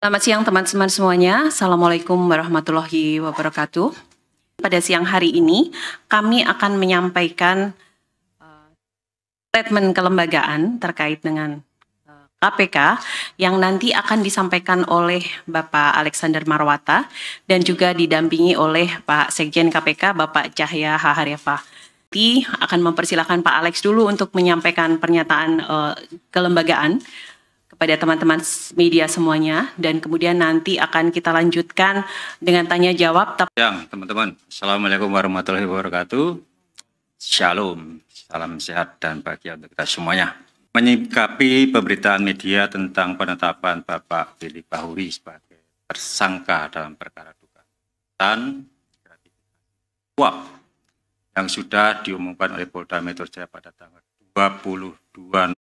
Selamat siang teman-teman semuanya. Assalamualaikum warahmatullahi wabarakatuh. Pada siang hari ini kami akan menyampaikan statement kelembagaan terkait dengan KPK yang nanti akan disampaikan oleh Bapak Alexander Marwata dan juga didampingi oleh Pak Sekjen KPK Bapak Cahya Haharyafa. Nanti akan mempersilahkan Pak Alex dulu untuk menyampaikan pernyataan kelembagaan kepada teman-teman media semuanya, dan kemudian nanti akan kita lanjutkan dengan tanya jawab. Siang teman-teman, Assalamualaikum warahmatullahi wabarakatuh. Shalom, salam sehat dan bahagia untuk kita semuanya. Menyikapi pemberitaan media tentang penetapan Bapak Firly Bahuri sebagai tersangka dalam perkara dugaan suap yang sudah diumumkan oleh Polda Metro Jaya pada tanggal 22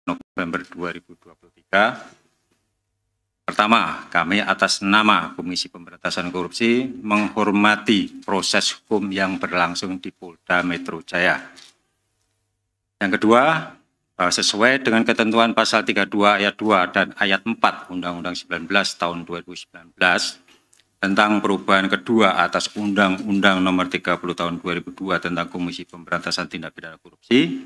November 2023. Pertama, kami atas nama Komisi Pemberantasan Korupsi menghormati proses hukum yang berlangsung di Polda Metro Jaya. Yang kedua, bahwa sesuai dengan ketentuan pasal 32 ayat 2 dan ayat 4 Undang-Undang 19 tahun 2019 tentang perubahan kedua atas Undang-Undang Nomor 30 tahun 2002 tentang Komisi Pemberantasan Tindak Pidana Korupsi,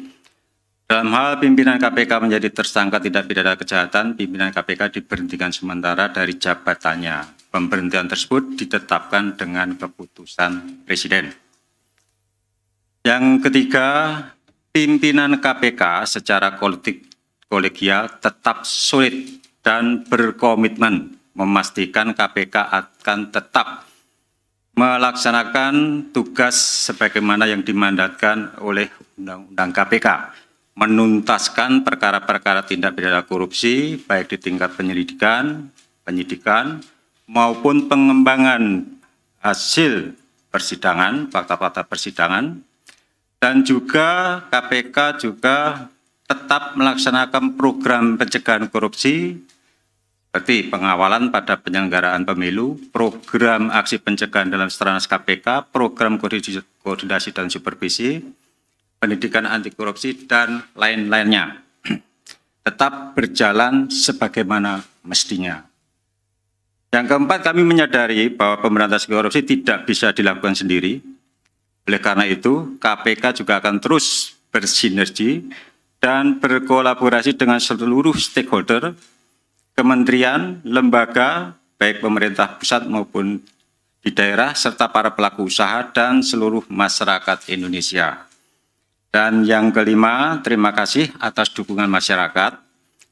dalam hal pimpinan KPK menjadi tersangka tindak pidana kejahatan, pimpinan KPK diberhentikan sementara dari jabatannya. Pemberhentian tersebut ditetapkan dengan keputusan Presiden. Yang ketiga, pimpinan KPK secara kolegial tetap solid dan berkomitmen memastikan KPK akan tetap melaksanakan tugas sebagaimana yang dimandatkan oleh Undang-Undang KPK, menuntaskan perkara-perkara tindak pidana korupsi baik di tingkat penyelidikan, penyidikan, maupun pengembangan hasil persidangan, fakta-fakta persidangan, dan juga KPK juga tetap melaksanakan program pencegahan korupsi seperti pengawalan pada penyelenggaraan pemilu, program aksi pencegahan dalam Stranas KPK, program koordinasi dan supervisi, pendidikan anti korupsi, dan lain-lainnya tetap berjalan sebagaimana mestinya. Yang keempat, kami menyadari bahwa pemberantasan korupsi tidak bisa dilakukan sendiri. Oleh karena itu, KPK juga akan terus bersinergi dan berkolaborasi dengan seluruh stakeholder, kementerian, lembaga, baik pemerintah pusat maupun di daerah, serta para pelaku usaha dan seluruh masyarakat Indonesia. Dan yang kelima, terima kasih atas dukungan masyarakat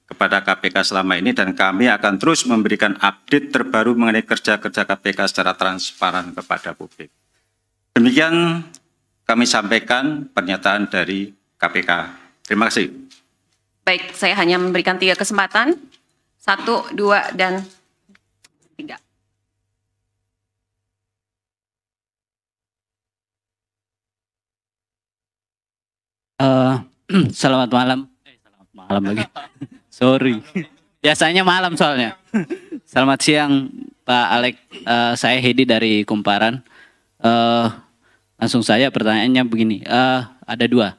kepada KPK selama ini, dan kami akan terus memberikan update terbaru mengenai kerja-kerja KPK secara transparan kepada publik. Demikian kami sampaikan pernyataan dari KPK. Terima kasih. Baik, saya hanya memberikan 3 kesempatan. 1, 2, dan 3. Selamat malam. Selamat malam lagi. Sorry. Biasanya malam soalnya. Selamat siang Pak Alex. Saya Hedi dari Kumparan. Langsung saja pertanyaannya begini. Ada 2.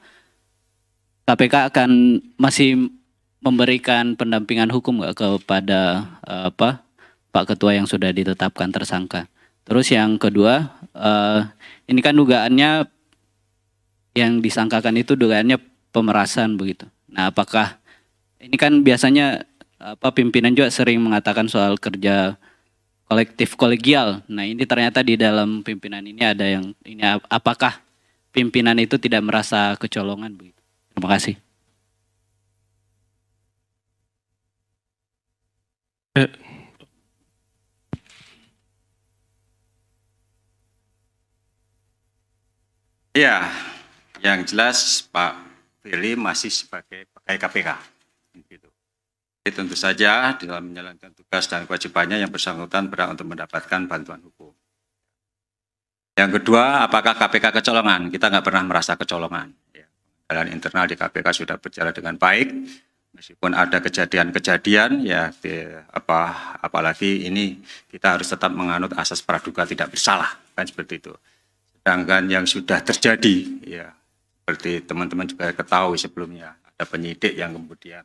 KPK akan masih memberikan pendampingan hukum nggak kepada Pak Ketua yang sudah ditetapkan tersangka? Terus yang kedua, ini kan dugaannya yang disangkakan itu dugaannya pemerasan begitu. Nah, apakah ini kan biasanya pimpinan juga sering mengatakan soal kerja kolektif kolegial. Nah, ini ternyata di dalam pimpinan ini ada yang ini, apakah pimpinan itu tidak merasa kecolongan begitu? Terima kasih. Ya, yang jelas Pak Firly masih sebagai pegawai KPK. Gitu. Jadi tentu saja dalam menjalankan tugas dan kewajibannya yang bersangkutan berhak untuk mendapatkan bantuan hukum. Yang kedua, apakah KPK kecolongan? Kita nggak pernah merasa kecolongan. Jalan internal di KPK sudah berjalan dengan baik, meskipun ada kejadian-kejadian, ya apalagi ini kita harus tetap menganut asas praduga tidak bersalah, kan seperti itu. Sedangkan yang sudah terjadi, ya seperti teman-teman juga ketahui sebelumnya, ada penyidik yang kemudian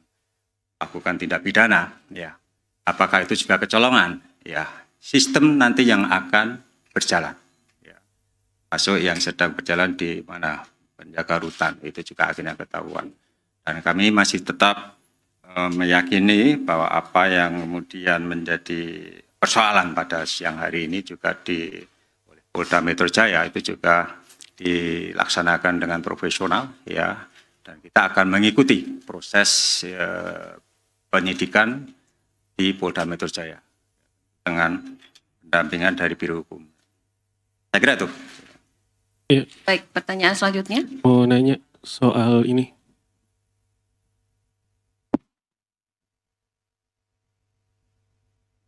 lakukan tindak pidana, ya. Apakah itu juga kecolongan? Ya, sistem nanti yang akan berjalan. Ya. Masuk yang sedang berjalan di mana penjaga rutan itu juga akhirnya ketahuan. Dan kami masih tetap meyakini bahwa apa yang kemudian menjadi persoalan pada siang hari ini juga oleh Polda Metro Jaya itu juga dilaksanakan dengan profesional, ya. Dan kita akan mengikuti proses penyidikan di Polda Metro Jaya dengan pendampingan dari Biro Hukum. Saya kira itu. Ya, Baik, pertanyaan selanjutnya. mau nanya soal ini.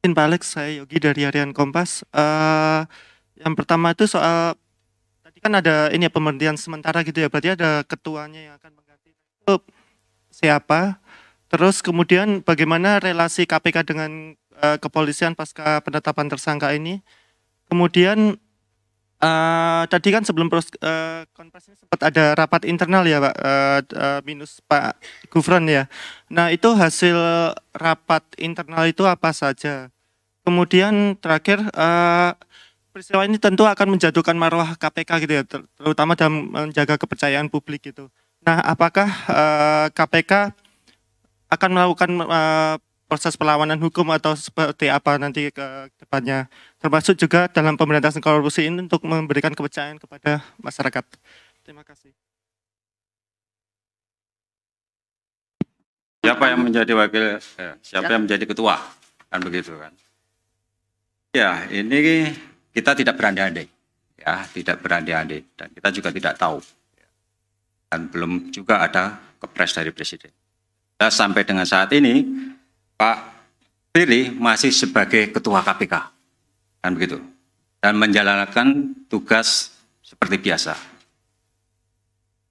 Pak Alex, saya Yogi dari Harian Kompas. Yang pertama itu soal tadi kan ada ini ya pemberhentian sementara gitu ya, berarti ada ketuanya yang akan mengganti. Itu siapa? Terus kemudian bagaimana relasi KPK dengan kepolisian pasca penetapan tersangka ini? Kemudian tadi kan sebelum konferensi ini sempat ada rapat internal ya Pak, minus Pak Gufron ya. Nah itu hasil rapat internal itu apa saja? Kemudian terakhir peristiwa ini tentu akan menjatuhkan marwah KPK gitu ya, terutama dalam menjaga kepercayaan publik gitu. Nah apakah KPK akan melakukan proses perlawanan hukum atau seperti apa nanti ke depannya, termasuk juga dalam pemberantasan korupsi ini untuk memberikan kepercayaan kepada masyarakat. Terima kasih. Siapa yang menjadi wakil, siapa yang menjadi ketua, kan begitu kan? Ya, ini kita tidak berandai-andai, ya, tidak berandai-andai, dan kita juga tidak tahu, dan belum juga ada kepres dari Presiden. Dan sampai dengan saat ini, Pak Firly masih sebagai ketua KPK, kan begitu, dan menjalankan tugas seperti biasa.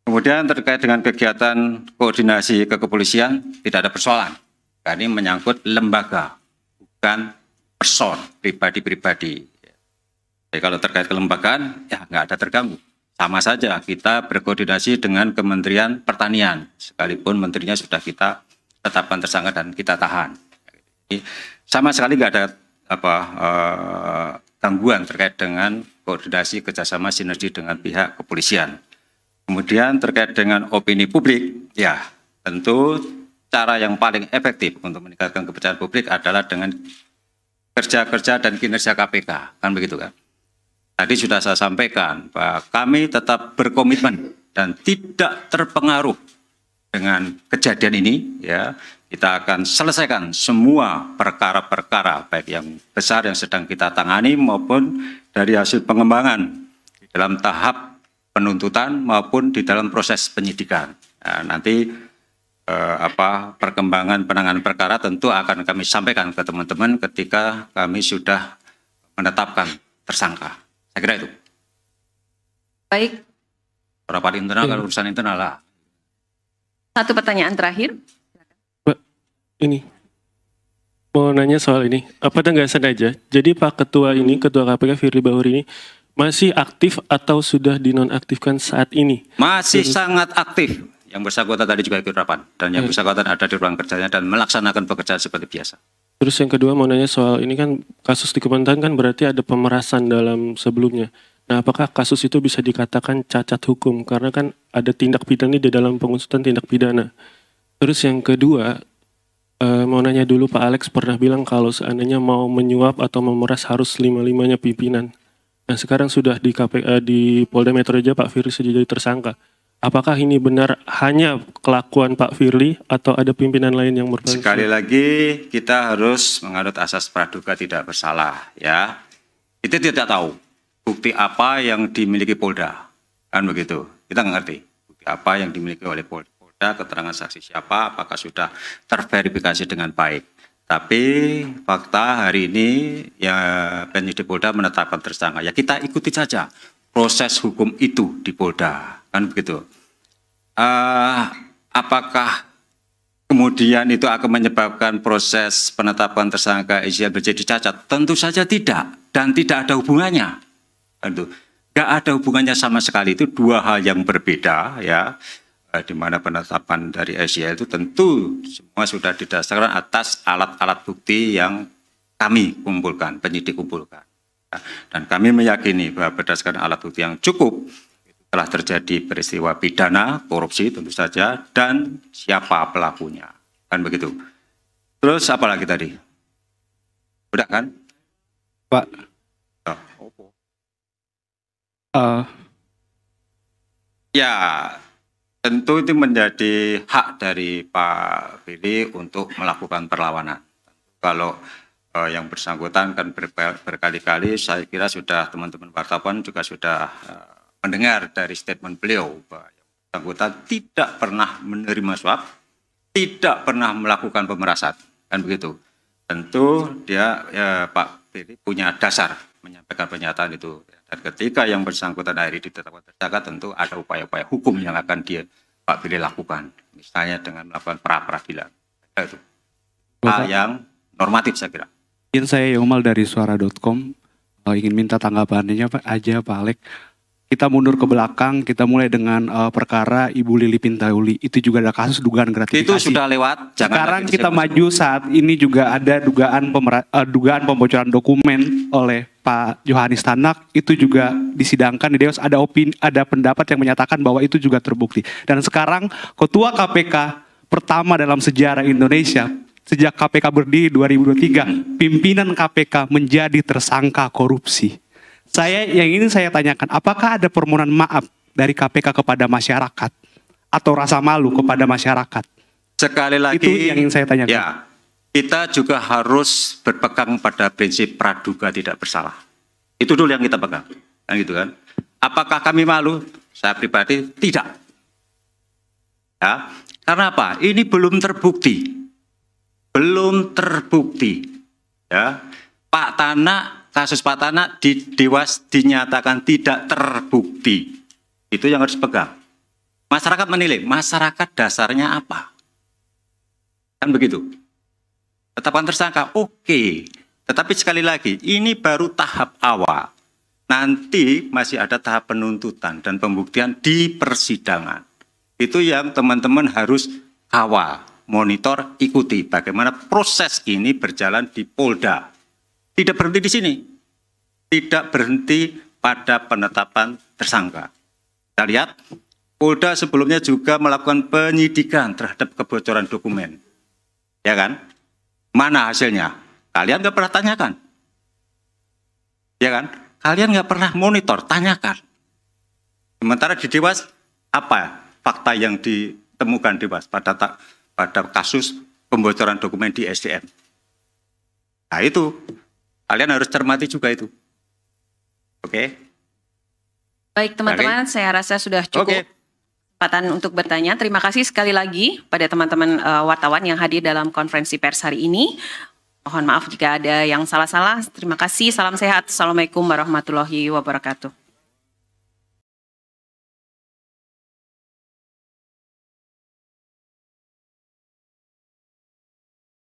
Kemudian terkait dengan kegiatan koordinasi kepolisian tidak ada persoalan. Karena ini menyangkut lembaga, bukan person pribadi-pribadi. Jadi kalau terkait kelembagaan, ya nggak ada terganggu. Sama saja kita berkoordinasi dengan Kementerian Pertanian, sekalipun menterinya sudah kita tetapkan tersangka dan kita tahan. Jadi, sama sekali nggak ada gangguan terkait dengan koordinasi kerjasama sinergi dengan pihak kepolisian. Kemudian terkait dengan opini publik, ya tentu cara yang paling efektif untuk meningkatkan kepercayaan publik adalah dengan kerja-kerja dan kinerja KPK, kan begitu kan? Tadi sudah saya sampaikan bahwa kami tetap berkomitmen dan tidak terpengaruh dengan kejadian ini, ya. Kita akan selesaikan semua perkara-perkara baik yang besar yang sedang kita tangani maupun dari hasil pengembangan di dalam tahap penuntutan maupun di dalam proses penyidikan. Nah, nanti perkembangan penanganan perkara tentu akan kami sampaikan ke teman-teman ketika kami sudah menetapkan tersangka. Saya kira itu. Baik, Rapat internal kalau urusan internal lah. satu pertanyaan terakhir. Mbak, ini mau nanya soal ini. Apa ada nggak sengaja? Jadi Pak Ketua ini, Ketua KPK Firly Bahuri ini masih aktif atau sudah dinonaktifkan saat ini? Masih sangat aktif. Yang bersangkutan tadi juga ikut rapat dan yang bersangkutan ada di ruang kerjanya dan melaksanakan pekerjaan seperti biasa. Terus yang kedua mau nanya soal ini kan kasus di Kementerian kan berarti ada pemerasan dalam sebelumnya. Nah apakah kasus itu bisa dikatakan cacat hukum? Karena kan ada tindak pidana di dalam pengusutan tindak pidana. Terus yang kedua mau nanya dulu Pak Alex pernah bilang kalau seandainya mau menyuap atau memeras harus lima-limanya pimpinan. Nah sekarang sudah di di Polda Metro Jaya Pak Firly sudah jadi tersangka. Apakah ini benar hanya kelakuan Pak Firly atau ada pimpinan lain yang berperan? Sekali lagi kita harus menganut asas praduga tidak bersalah, ya. Kita tidak tahu bukti apa yang dimiliki Polda, kan begitu. Kita nggak ngerti bukti apa yang dimiliki oleh Polda, keterangan saksi siapa, apakah sudah terverifikasi dengan baik. Tapi fakta hari ini ya penyidik Polda menetapkan tersangka. Ya kita ikuti saja proses hukum itu di Polda, kan begitu. Apakah kemudian itu akan menyebabkan proses penetapan tersangka Ijal menjadi cacat? Tentu saja tidak, dan tidak ada hubungannya. Tentu, nggak ada hubungannya sama sekali. Itu dua hal yang berbeda, ya. di mana penetapan dari SYL itu tentu semua sudah didasarkan atas alat-alat bukti yang kami kumpulkan, penyidik kumpulkan. Dan kami meyakini bahwa berdasarkan alat bukti yang cukup, telah terjadi peristiwa pidana, korupsi tentu saja, dan siapa pelakunya. Kan begitu. Terus apa lagi tadi? Udah kan? Pak, Ya, tentu itu menjadi hak dari Pak Billy untuk melakukan perlawanan. Kalau yang bersangkutan kan berkali-kali, saya kira sudah teman-teman wartawan juga sudah mendengar dari statement beliau bahwa yang bersangkutan tidak pernah menerima suap, tidak pernah melakukan pemerasan, kan begitu. Tentu dia Pak Billy punya dasar menyampaikan pernyataan itu. Dan ketika yang bersangkutan akhirnya ditetapkan tersangka, tentu ada upaya-upaya hukum yang akan Pak Billy lakukan, misalnya dengan melakukan pra-peradilan. Itu hal yang normatif saya kira. izin saya Yomal dari suara.com, ingin minta tanggapannya Pak Alek. Kita mundur ke belakang, kita mulai dengan perkara Ibu Lili Pintauli. Itu juga ada kasus dugaan gratifikasi. Itu sudah lewat. Sekarang kita maju saat ini juga ada dugaan pembocoran dokumen oleh Pak Yohanis Tanak. Itu juga disidangkan di Dewas. Ada pendapat yang menyatakan bahwa itu juga terbukti. Dan sekarang Ketua KPK pertama dalam sejarah Indonesia sejak KPK berdiri 2023, pimpinan KPK menjadi tersangka korupsi. Yang ingin saya tanyakan, apakah ada permohonan maaf dari KPK kepada masyarakat atau rasa malu kepada masyarakat? Sekali lagi, itu yang ingin saya tanyakan. Ya, kita juga harus berpegang pada prinsip praduga tidak bersalah. Itu dulu yang kita pegang, kan gitu kan? Apakah kami malu? Saya pribadi tidak. Ya, karena apa? Ini belum terbukti, Ya, Pak Tanak. Kasus Pak Tanak di Dewas dinyatakan tidak terbukti. Itu yang harus pegang. Masyarakat menilai, masyarakat dasarnya apa? Kan begitu. Tetapkan tersangka, oke. Tetapi sekali lagi, ini baru tahap awal. Nanti masih ada tahap penuntutan dan pembuktian di persidangan. Itu yang teman-teman harus kawal, monitor, ikuti bagaimana proses ini berjalan di Polda. Tidak berhenti di sini. Tidak berhenti pada penetapan tersangka. Kita lihat, Polda sebelumnya juga melakukan penyidikan terhadap kebocoran dokumen. Ya kan? Mana hasilnya? Kalian nggak pernah tanyakan. Ya kan? Kalian nggak pernah monitor, tanyakan. Sementara di Dewas, apa fakta yang ditemukan Dewas pada kasus pembocoran dokumen di SDM? Nah itu. Kalian harus cermati juga itu. Oke. Baik teman-teman, saya rasa sudah cukup kesempatan untuk bertanya. Terima kasih sekali lagi pada teman-teman wartawan yang hadir dalam konferensi pers hari ini. Mohon maaf jika ada yang salah-salah. Terima kasih, salam sehat. Assalamualaikum warahmatullahi wabarakatuh.